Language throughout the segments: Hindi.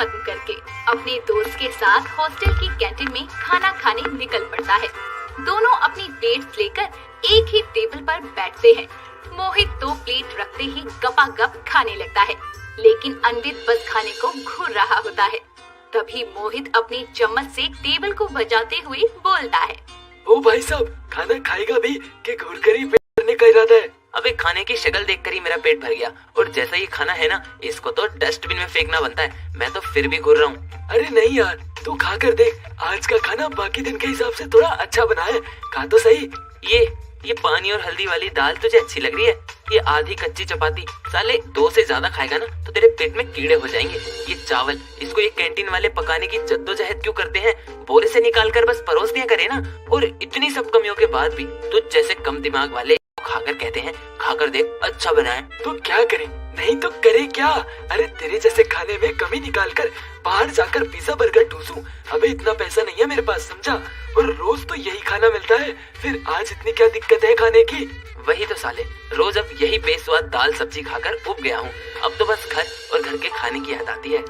खत्म करके अपने दोस्त के साथ हॉस्टल की कैंटीन में खाना खाने निकल पड़ता है। दोनों अपनी प्लेट्स लेकर एक ही टेबल पर बैठते हैं। मोहित 2 प्लेट रखते ही गपागप खाने लगता है, लेकिन अन्वित बस खाने को घूर रहा होता है। तभी मोहित अपनी चम्मच से टेबल को बजाते हुए बोलता है, ओ भाई साहब, खाना खाएगा भी कि घूर कर ही पेट भरने का इरादा है? अबे खाने की शक्ल देखकर ही मेरा पेट भर गया, और जैसा ये खाना है ना, इसको तो डस्टबिन में फेंकना बनता है। मैं तो फिर भी घूर रहा हूँ। अरे नहीं यार, तू खा कर देख, आज का खाना बाकी दिन के हिसाब से थोड़ा अच्छा बना है, खा तो सही। ये पानी और हल्दी वाली दाल तुझे अच्छी लग रही है? ये आधी कच्ची चपाती, साले 2 से ज्यादा खाएगा ना तो तेरे पेट में कीड़े हो जाएंगे। ये चावल, इसको ये कैंटीन वाले पकाने की जद्दोजहद क्यों करते हैं? बोरे से निकाल कर बस परोस दिया करे ना। और इतनी सब कमियों के बाद भी तुझ जैसे कम दिमाग वाले खाकर कहते हैं, खाकर देख अच्छा बना है। तो क्या करें, नहीं तो करे क्या? अरे तेरे जैसे खाने में कमी निकाल कर बाहर जाकर पिज्जा बर्गर ठूसूं? अबे इतना पैसा नहीं है मेरे पास, समझा? और रोज तो यही खाना मिलता है, फिर आज इतनी क्या दिक्कत है खाने की? वही तो साले, रोज अब यही बेस्वाद दाल सब्जी खाकर उब गया हूँ। अब तो बस घर और घर के खाने की याद आती है।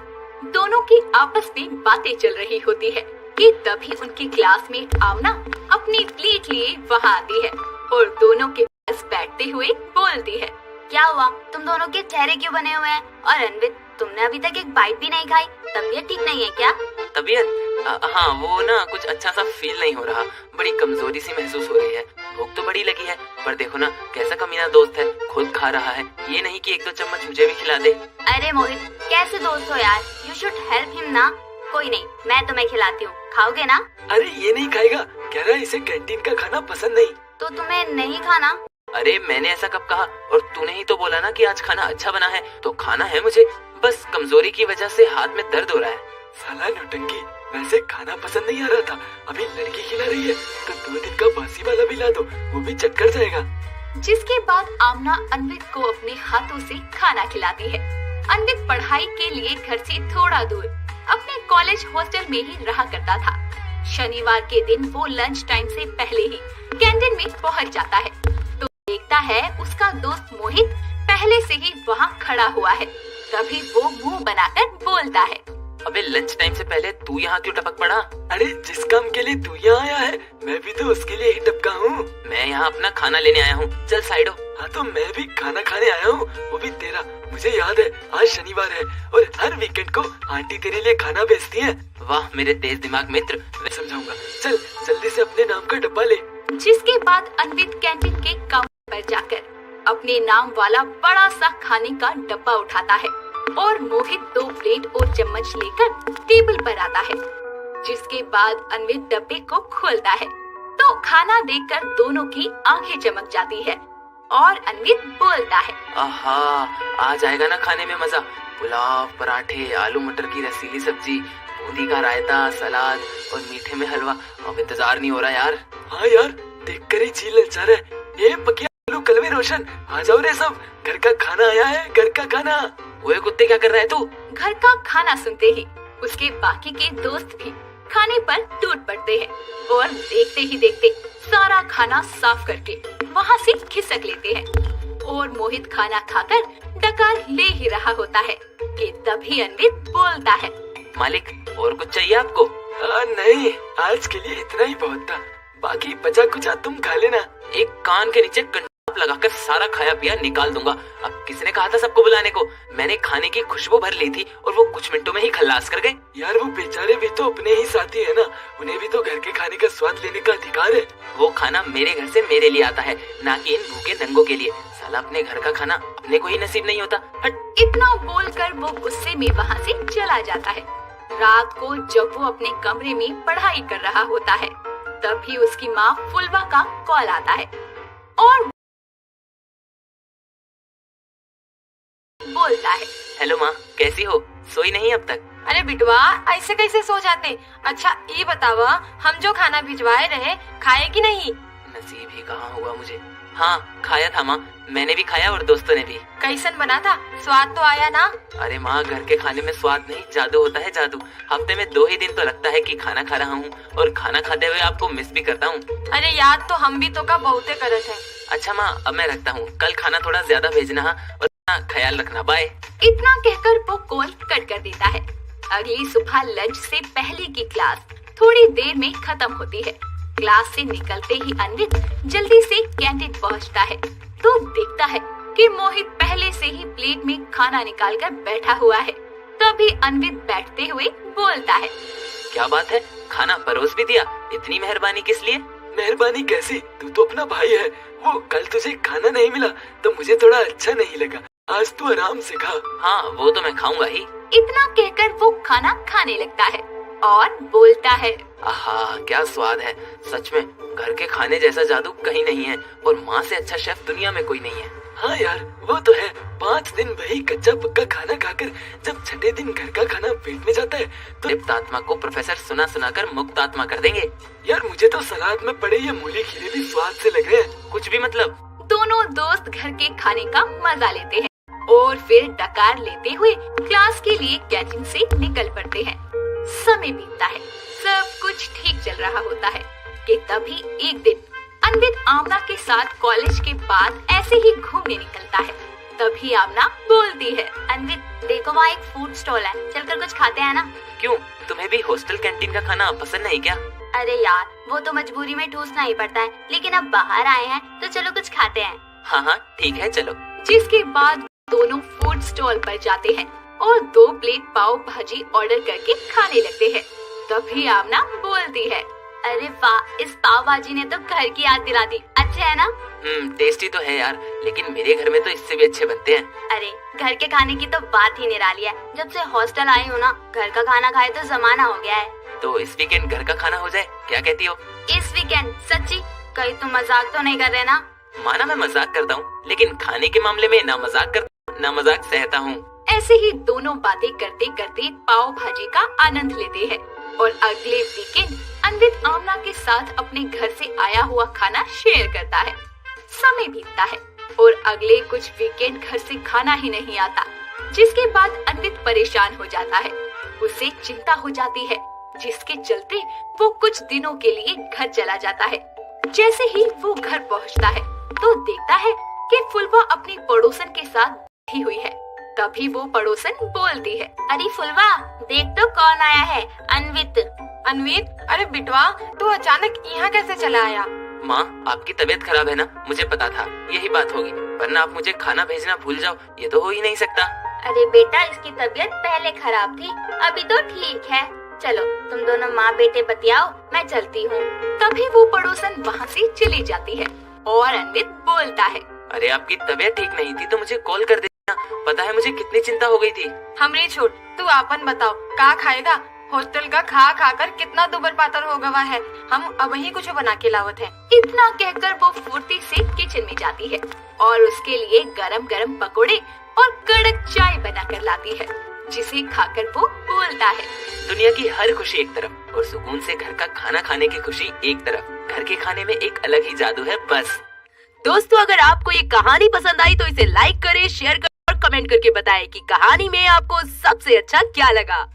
दोनों की आपस में बातें चल रही होती है कि तभी उनकी क्लासमेट आमना अपनी प्लेट लिए वहाँ आती है और दोनों के पास बैठते हुए बोलती है, क्या हुआ, तुम दोनों के चेहरे क्यों बने हुए हैं? और अन्वित, तुमने अभी तक एक बाइट भी नहीं खाई, तबीयत ठीक नहीं है क्या? तबीयत? हाँ, वो ना कुछ अच्छा सा फील नहीं हो रहा, बड़ी कमजोरी सी महसूस हो रही है। भूख तो बड़ी लगी है, पर देखो ना कैसा कमीना दोस्त है, खुद खा रहा है, ये नहीं कि 1-2 चम्मच मुझे भी खिला दे। अरे मोहित, कैसे दोस्त हो यार, यू शुड हेल्प हिम ना। कोई नहीं, मैं तुम्हें खिलाती हूँ, खाओगे ना? अरे ये नहीं खाएगा, कह रहा है इसे कैंटीन का खाना पसंद नहीं। तो तुम्हें नहीं खाना? अरे मैंने ऐसा कब कहा? और तूने ही तो बोला ना कि आज खाना अच्छा बना है, तो खाना है मुझे, बस कमजोरी की वजह से हाथ में दर्द हो रहा है। साला नौटंकी, वैसे खाना पसंद नहीं आ रहा था, अभी लड़की खिला रही है तो 2 दिन का बासी वाला भी ला दो, वो भी चक्कर जाएगा। जिसके बाद आमना अन्वित को अपने हाथों से खाना खिलाती है। अन्वित पढ़ाई के लिए घर से थोड़ा दूर अपने कॉलेज हॉस्टल में ही रहा करता था। शनिवार के दिन वो लंच टाइम से पहले ही कैंटीन में पहुंच जाता है तो देखता है उसका दोस्त मोहित पहले से ही वहाँ खड़ा हुआ है। तभी वो मुंह बनाकर बोलता है, अबे लंच टाइम से पहले तू यहाँ क्यों टपक पड़ा? अरे जिस काम के लिए तू यहाँ आया है, मैं भी तो उसके लिए ही टपका हूँ। मैं यहाँ अपना खाना लेने आया हूँ, चल साइड हो। हाँ तो मैं भी खाना खाने आया हूँ, वो भी तेरा। मुझे याद है आज शनिवार है और हर वीकेंड को आंटी तेरे लिए खाना भेजती है। वाह मेरे तेज दिमाग मित्र, मैं समझाऊंगा, चल जल्दी से अपने नाम का डब्बा ले। जिसके बाद अन्वित कैंटीन के काउंटर पर जाकर अपने नाम वाला बड़ा सा खाने का डब्बा उठाता है और मोहित 2 प्लेट और चम्मच लेकर टेबल पर आता है। जिसके बाद अन्वित डब्बे को खोलता है तो खाना देखकर दोनों की आंखें चमक जाती है और अन्वित बोलता है, आहा, आ जाएगा ना खाने में मजा। पुलाव, पराठे, आलू मटर की रसीली सब्जी, बूंदी का रायता, सलाद और मीठे में हलवा। अब इंतजार नहीं हो रहा यार। हाँ यार, देख कर ही जी ललचा रहा है। ये पकिया आलू कलवे रोशन, आ जाओ रे सब, घर का खाना आया है, घर का खाना। ओए कुत्ते, क्या कर रहा है तू? घर का खाना सुनते ही उसके बाकी के दोस्त भी खाने पर टूट पड़ते हैं और देखते ही देखते सारा खाना साफ करके वहाँ से खिसक लेते हैं। और मोहित खाना खाकर डकार ले ही रहा होता है कि तभी अन्वित बोलता है, मालिक और कुछ चाहिए आपको? नहीं, आज के लिए इतना ही बहुत था, बाकी बचा कुचा तुम खा लेना। एक कान के नीचे कंटाप लगाकर सारा खाया पिया निकाल दूंगा। अब किसने कहा था सबको बुलाने को? मैंने खाने की खुशबू भर ली थी और वो कुछ मिनटों में ही खल्लास कर गए। यार वो बेचारे भी तो अपने ही साथी है ना, उन्हें भी तो घर के खाने का स्वाद लेने का अधिकार है। वो खाना मेरे घर से मेरे लिए आता है, ना कि इन भूखे नंगों के लिए। साला अपने घर का खाना अपने को ही नसीब नहीं होता। हट। इतना बोलकर वो गुस्से में वहाँ से चला जाता है। रात को जब वो अपने कमरे में पढ़ाई कर रहा होता है तभी उसकी माँ फुलवा का कॉल आता है और बोलता है, हेलो माँ, कैसी हो? सोई नहीं अब तक? अरे बिटवा, ऐसे कैसे सो जाते? अच्छा ये बतावा, हम जो खाना भिजवाए रहे खाए कि नहीं? नसीब ही कहाँ हुआ मुझे। हाँ खाया था माँ, मैंने भी खाया और दोस्तों ने भी। कैसन बना था? स्वाद तो आया ना? अरे माँ, घर के खाने में स्वाद नहीं, जादू होता है, जादू। हफ्ते में 2 ही दिन तो लगता है कि खाना खा रहा हूँ और खाना खाते हुए आपको मिस भी करता हूँ। अरे याद तो हम भी तो का बहुते करत है। अच्छा माँ, अब मैं रखता हूँ, कल खाना थोड़ा ज्यादा भेजना और ख्याल रखना, बाय। इतना कहकर वो कॉल कट कर देता है। अगली सुबह लंच से पहले की क्लास थोड़ी देर में खत्म होती है। क्लास से निकलते ही अन्वित जल्दी से कैंटीन पहुंचता है तो देखता है कि मोहित पहले से ही प्लेट में खाना निकालकर बैठा हुआ है। तभी अन्वित बैठते हुए बोलता है, क्या बात है, खाना परोस भी दिया, इतनी मेहरबानी किस लिए? मेहरबानी कैसी, तू तो अपना भाई है। वो कल तुझे खाना नहीं मिला तो मुझे थोड़ा अच्छा नहीं लगा, आज तू आराम से खा। हाँ वो तो मैं खाऊंगा ही। इतना कहकर वो खाना खाने लगता है और बोलता है, आहा क्या स्वाद है, सच में घर के खाने जैसा जादू कहीं नहीं है और माँ से अच्छा शेफ दुनिया में कोई नहीं है। हाँ यार वो तो है, 5 दिन वही कच्चा पक्का खाना खाकर जब छठे दिन घर का खाना पेट में जाता है तो लिप्त आत्मा को प्रोफेसर सुना सुना कर मुक्त आत्मा कर देंगे। यार मुझे तो सलाद में पड़े ये मूली खीरे भी स्वाद से लग रहे हैं। कुछ भी मतलब। दोनों दोस्त घर के खाने का मजा लेते हैं और फिर डकार लेते हुए क्लास के लिए कैंटीन से निकल पड़ते हैं। समय बीतता है, सब कुछ ठीक चल रहा होता है कि तभी एक दिन अन्वित आमना के साथ कॉलेज के बाद ऐसे ही घूमने निकलता है। तभी आमना बोलती है, अन्वित देखो वहाँ एक फूड स्टॉल है, चलकर कुछ खाते हैं ना। क्यों, तुम्हें भी हॉस्टल कैंटीन का खाना पसंद नहीं क्या? अरे यार वो तो मजबूरी में ठूसना ही पड़ता है, लेकिन अब बाहर आए हैं तो चलो कुछ खाते हैं। हाँ हाँ ठीक है चलो। जिसके बाद दोनों फूड स्टॉल पर जाते हैं और 2 प्लेट पाव भाजी ऑर्डर करके खाने लगते हैं। तभी आमना बोलती है, अरे वाह, इस पाव भाजी ने तो घर की याद दिला दी, अच्छे है ना? टेस्टी तो है यार, लेकिन मेरे घर में तो इससे भी अच्छे बनते हैं। अरे घर के खाने की तो बात ही निराली है, जब से हॉस्टल आई हूँ ना, घर का खाना खाए तो जमाना हो गया है। तो इस वीकेंड घर का खाना हो जाए, क्या कहती हो? इस वीकेंड? सच्ची? कहीं तुम मजाक तो नहीं कर रहे ना? माना मैं मजाक करता हूँ, लेकिन खाने के मामले में ना मजाक करता ना मजाक सहता हूँ। ऐसे ही दोनों बातें करते करते पाव भाजी का आनंद लेते हैं और अगले वीकेंड अन्वित आमना के साथ अपने घर से आया हुआ खाना शेयर करता है। समय बीतता है और अगले कुछ वीकेंड घर से खाना ही नहीं आता, जिसके बाद अन्वित परेशान हो जाता है। उसे चिंता हो जाती है, जिसके चलते वो कुछ दिनों के लिए घर चला जाता है। जैसे ही वो घर पहुंचता है तो देखता है कि फुलवा अपनी पड़ोसन के साथ बैठी हुई है। तभी वो पड़ोसन बोलती है, अरे फुलवा देख तो कौन आया है, अन्वित। अन्वित, अरे बिटवा तू अचानक यहाँ कैसे चला आया? माँ आपकी तबीयत खराब है ना, मुझे पता था यही बात होगी, वरना आप मुझे खाना भेजना भूल जाओ, ये तो हो ही नहीं सकता। अरे बेटा इसकी तबीयत पहले खराब थी, अभी तो ठीक है। चलो तुम दोनों माँ बेटे बतियाओ, मैं चलती हूँ। तभी वो पड़ोसन वहाँ से चली जाती है और अन्वित बोलता है, अरे आपकी तबीयत ठीक नहीं थी तो मुझे कॉल कर देना, पता है मुझे कितनी चिंता हो गई थी। हमरी छोड़, तू आपन बताओ का खाएगा? हॉस्टल का खा खाकर कितना दुबर पातर हो गवा है, हम अब ही कुछ बना के लावत है। इतना कहकर वो फुर्ती से किचन में जाती है और उसके लिए गरम गरम पकोड़े और कड़क चाय बना कर लाती है, जिसे खाकर वो बोलता है, दुनिया की हर खुशी एक तरफ और सुकून से घर का खाना खाने की खुशी एक तरफ। घर के खाने में एक अलग ही जादू है बस। दोस्तों अगर आपको ये कहानी पसंद आई तो इसे लाइक करें, शेयर करें और कमेंट करके बताएं कि कहानी में आपको सबसे अच्छा क्या लगा।